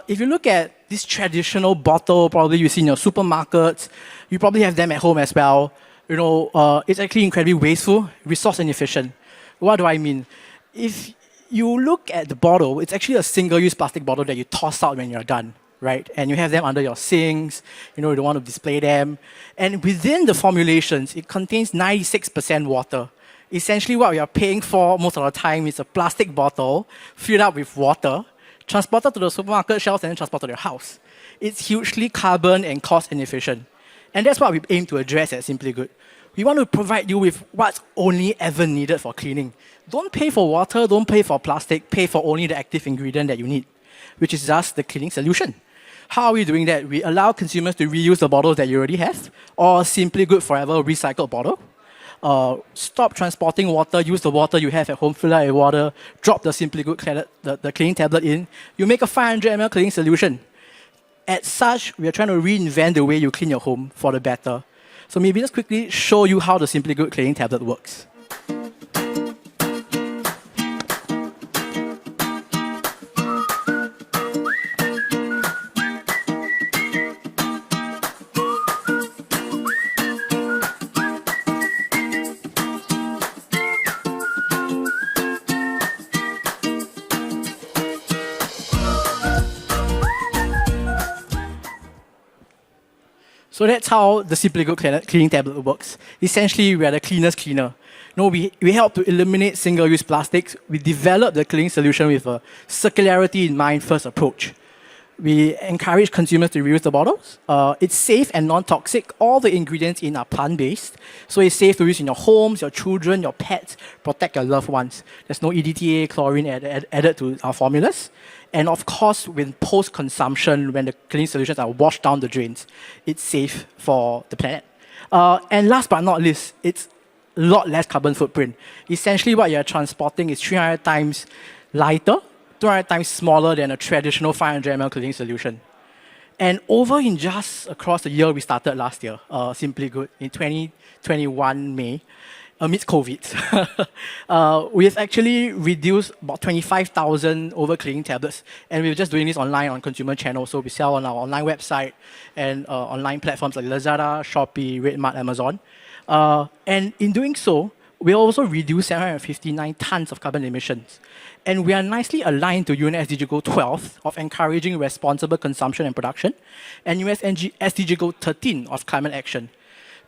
Speaker 6: If you look at this traditional bottle, probably you see in your supermarkets, you probably have them at home as well. It's actually incredibly wasteful, resource inefficient. What do I mean? If you look at the bottle, it's actually a single-use plastic bottle that you toss out when you're done, right? And you have them under your sinks, you don't want to display them. And within the formulations, it contains 96% water. Essentially, what we are paying for most of the time is a plastic bottle filled up with water, transported to the supermarket shelves, and then transported to your house. It's hugely carbon and cost inefficient. And that's what we aim to address at Simply Good. We want to provide you with what's only ever needed for cleaning. Don't pay for water, don't pay for plastic, pay for only the active ingredient that you need, which is just the cleaning solution. How are we doing that? We allow consumers to reuse the bottles that you already have, or Simply Good Forever recycled bottle. Stop transporting water, use the water you have at home, fill it with water, drop the Simply Good the cleaning tablet in, you make a 500 ml cleaning solution. As such, we are trying to reinvent the way you clean your home for the better. So maybe just quickly show you how the Simply Good cleaning tablet works. So that's how the Simply Good cleaning tablet works. Essentially, we are the cleaner's cleaner. We help to eliminate single-use plastics. We develop the cleaning solution with a circularity in mind first approach. We encourage consumers to reuse the bottles. It's safe and non-toxic. All the ingredients in are plant-based. So it's safe to use in your homes, your children, your pets, protect your loved ones. There's no EDTA, chlorine added to our formulas. And of course, with post-consumption, when the cleaning solutions are washed down the drains, it's safe for the planet. And last but not least, it's a lot less carbon footprint. Essentially, what you're transporting is 300 times lighter, 200 times smaller than a traditional 500 ml cleaning solution. And over in just across the year we started last year, Simply Good, in 2021 May, amidst COVID, we've actually reduced about 25,000 over cleaning tablets, and we're just doing this online on consumer channels. So we sell on our online website and online platforms like Lazada, Shopee, Redmart, Amazon. And in doing so, we also reduced 759 tons of carbon emissions. And we are nicely aligned to UN SDG Goal 12 of encouraging responsible consumption and production, and US SDG Goal 13 of climate action.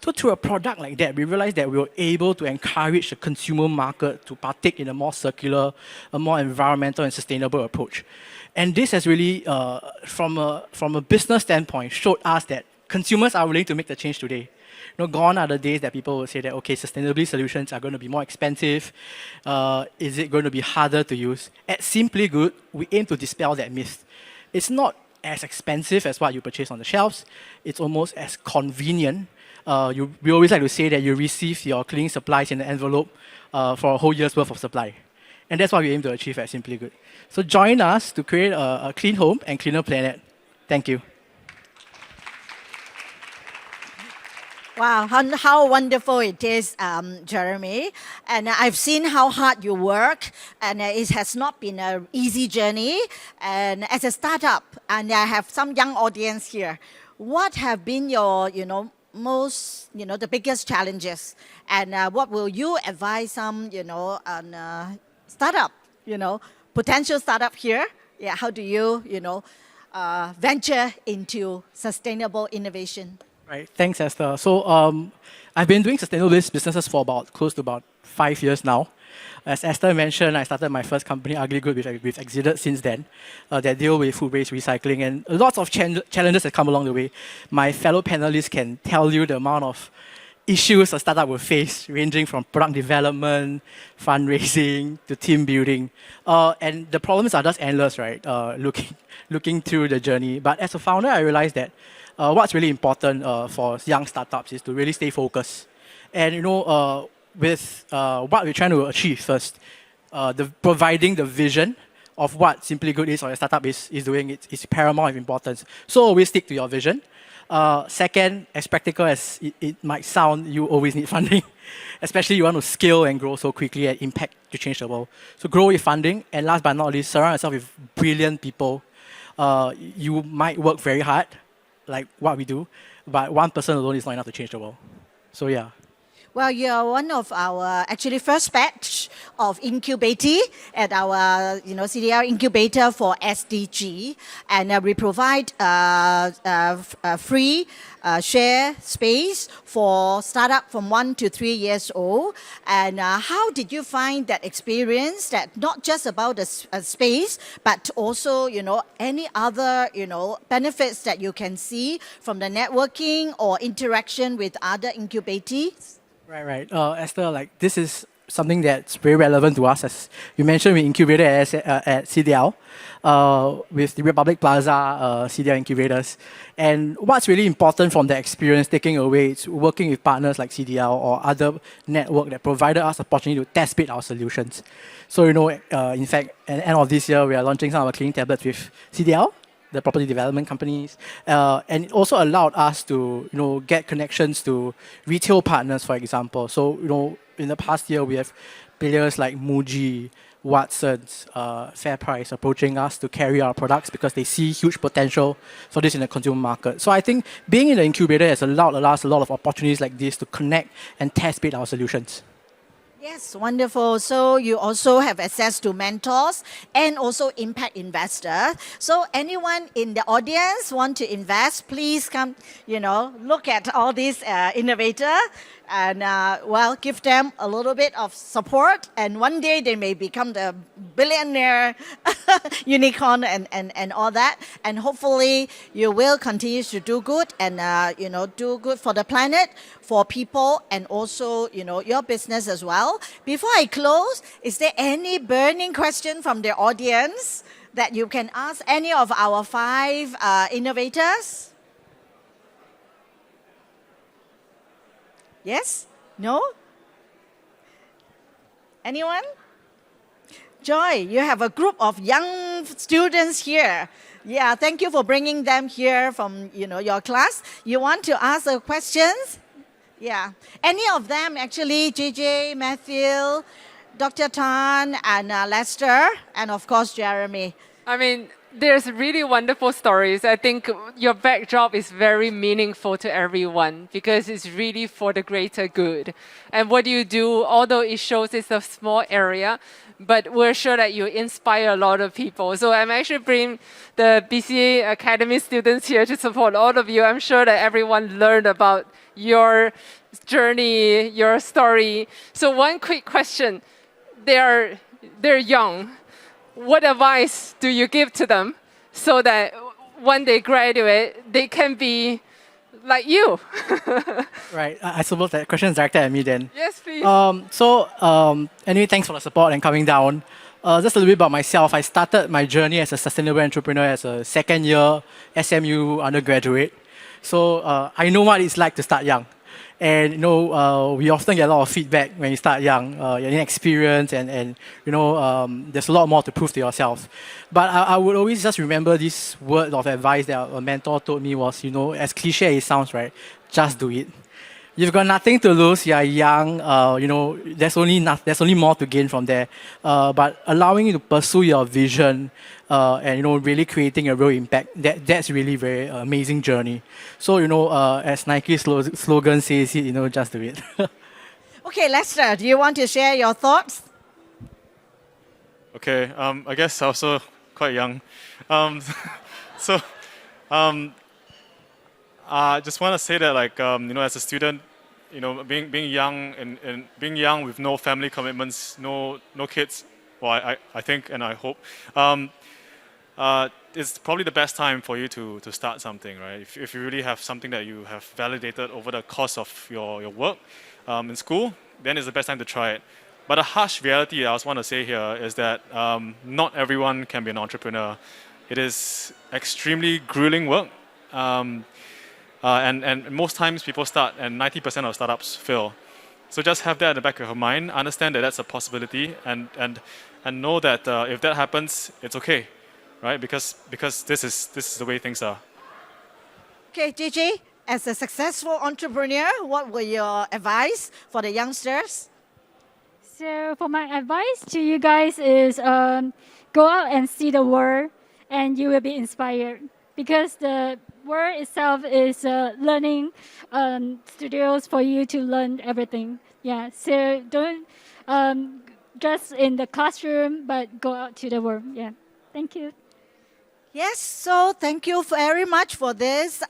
Speaker 6: So through a product like that, we realized that we were able to encourage the consumer market to partake in a more circular, a more environmental and sustainable approach. And this has really, from a business standpoint, showed us that consumers are willing to make the change today. Gone are the days that people will say that, okay, sustainability solutions are going to be more expensive. Is it going to be harder to use? At Simply Good, we aim to dispel that myth. It's not as expensive as what you purchase on the shelves. It's almost as convenient. We always like to say that you receive your cleaning supplies in an envelope for a whole year's worth of supply. And that's what we aim to achieve at Simply Good. So join us to create a clean home and cleaner planet. Thank you.
Speaker 1: Wow, how wonderful it is, Jeremy. And I've seen how hard you work, and it has not been an easy journey. And as a startup, and I have some young audience here, what have been your, most, the biggest challenges? And what will you advise some, on startup, potential startup here? Yeah, how do you, venture into sustainable innovation?
Speaker 6: Right. Thanks, Esther. So I've been doing sustainable businesses for close to about 5 years now. As Esther mentioned, I started my first company, Ugly Good, which we've exited since then, that deal with food waste recycling, and lots of challenges that come along the way. My fellow panelists can tell you the amount of issues a startup will face, ranging from product development, fundraising, to team building. And the problems are just endless, right? Looking through the journey. But as a founder, I realized that what's really important for young startups is to really stay focused. And with what we're trying to achieve first, providing the vision of what Simply Good is or your startup is doing, it's paramount of importance. So always stick to your vision. Second, as practical as it might sound, you always need funding, especially you want to scale and grow so quickly and impact to change the world. So grow with funding, and last but not least, surround yourself with brilliant people. You might work very hard, like what we do, but one person alone is not enough to change the world. So yeah.
Speaker 1: Well, you're one of our actually first batch of incubatee at our CDL incubator for SDG, and we provide free share space for startup from 1 to 3 years old. And how did you find that experience? That not just about the space, but also any other benefits that you can see from the networking or interaction with other incubatees?
Speaker 6: Right. Esther, this is something that's very relevant to us. As you mentioned, we incubated at CDL with the Republic Plaza CDL incubators. And what's really important from the experience taking away is working with partners like CDL or other network that provided us opportunity to test bit our solutions. So, in fact, at the end of this year, we are launching some of our cleaning tablets with CDL, the property development companies, and it also allowed us to get connections to retail partners, for example. So in the past year we have players like Muji, Watsons, FairPrice approaching us to carry our products because they see huge potential for this in the consumer market. So I think being in the incubator has allowed us a lot of opportunities like this to connect and test bit our solutions.
Speaker 1: Yes, wonderful. So you also have access to mentors and also impact investors. So anyone in the audience want to invest, please come, look at all these innovators and, give them a little bit of support. And one day they may become the billionaire unicorn and all that. And hopefully you will continue to do good and, do good for the planet, for people, and also, your business as well. Before I close, is there any burning question from the audience that you can ask any of our 5 innovators? Yes? No? Anyone? Joy, you have a group of young students here. Yeah, thank you for bringing them here from, your class. You want to ask questions? Yeah. Any of them, actually, JJ, Matthew, Dr. Tan, and Lester, and of course, Jeremy.
Speaker 7: I mean, there's really wonderful stories. I think your backdrop is very meaningful to everyone because it's really for the greater good. And what you do, although it shows it's a small area, but we're sure that you inspire a lot of people. So I'm actually bringing the BCA Academy students here to support all of you. I'm sure that everyone learned about your journey, your story. So one quick question. They're young. What advice do you give to them so that when they graduate, they can be like you?
Speaker 6: Right. I suppose that question is directed at me then.
Speaker 7: Yes, please.
Speaker 6: Anyway, thanks for the support and coming down. Just a little bit about myself. I started my journey as a sustainable entrepreneur as a second-year SMU undergraduate. So I know what it's like to start young. And we often get a lot of feedback when you start young, you're inexperienced, and there's a lot more to prove to yourself. But I would always just remember this word of advice that a mentor told me was, as cliche as it sounds, right? Just do it. You've got nothing to lose. You're young. There's only more to gain from there. But allowing you to pursue your vision and really creating a real impact. That's really very amazing journey. So as Nike's slogan says, just do it.
Speaker 1: Okay, Lester, do you want to share your thoughts?
Speaker 2: Okay, I guess also quite young. I just want to say that, as a student, being young and being young with no family commitments, no kids. Well, I think and I hope. it's probably the best time for you to start something, right? If you really have something that you have validated over the course of your work in school, then it's the best time to try it. But a harsh reality I also want to say here is that not everyone can be an entrepreneur. It is extremely grueling work. And most times people start and 90% of startups fail. So just have that in the back of your mind, understand that that's a possibility, and know that if that happens, it's okay, right? Because this is the way things are.
Speaker 1: Okay, JJ, as a successful entrepreneur, what were your advice for the youngsters?
Speaker 5: So for my advice to you guys is go out and see the world, and you will be inspired, because the world itself is learning studios for you to learn everything. Yeah, so don't just in the classroom, but go out to the world. Yeah, thank you.
Speaker 1: Yes, so thank you very much for this,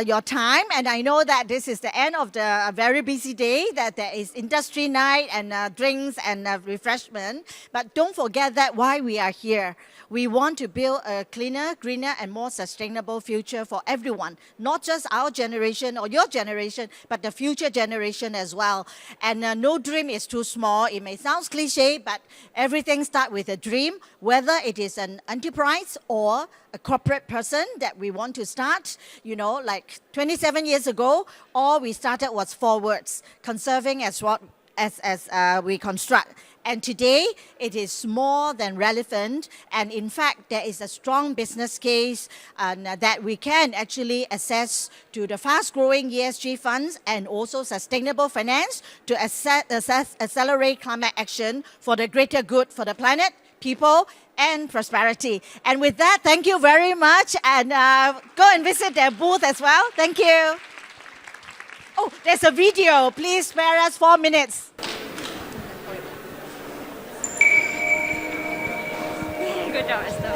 Speaker 1: your time. And I know that this is the end of the very busy day, that there is industry night and drinks and refreshment. But don't forget that why we are here. We want to build a cleaner, greener, and more sustainable future for everyone, not just our generation or your generation, but the future generation as well. And no dream is too small. It may sound cliche, but everything starts with a dream, whether it is an enterprise or a corporate person that we want to start. You know, like 27 years ago, all we started was 4 words: conserving as what as we construct. And today, it is more than relevant. And in fact, there is a strong business case that we can actually access to the fast-growing ESG funds and also sustainable finance to accelerate climate action for the greater good for the planet, people, and prosperity. And with that, thank you very much. And go and visit their booth as well. Thank you. Oh, there's a video. Please spare us 4 minutes.
Speaker 8: Good job, Esther.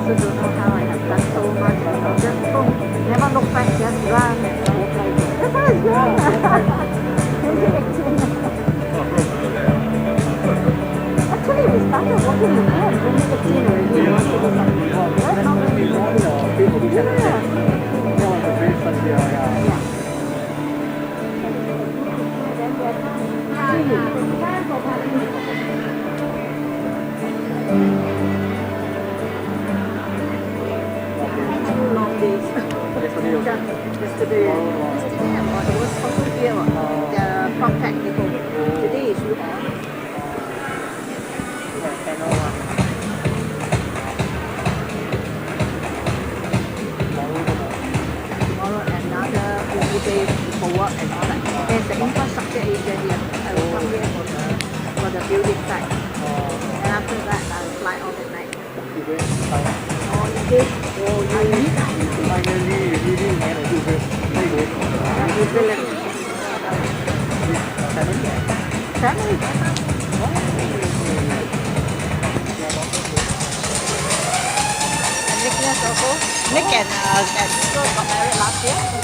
Speaker 9: Absolutely.
Speaker 1: Nicholas also. Nick and Nico got married last year.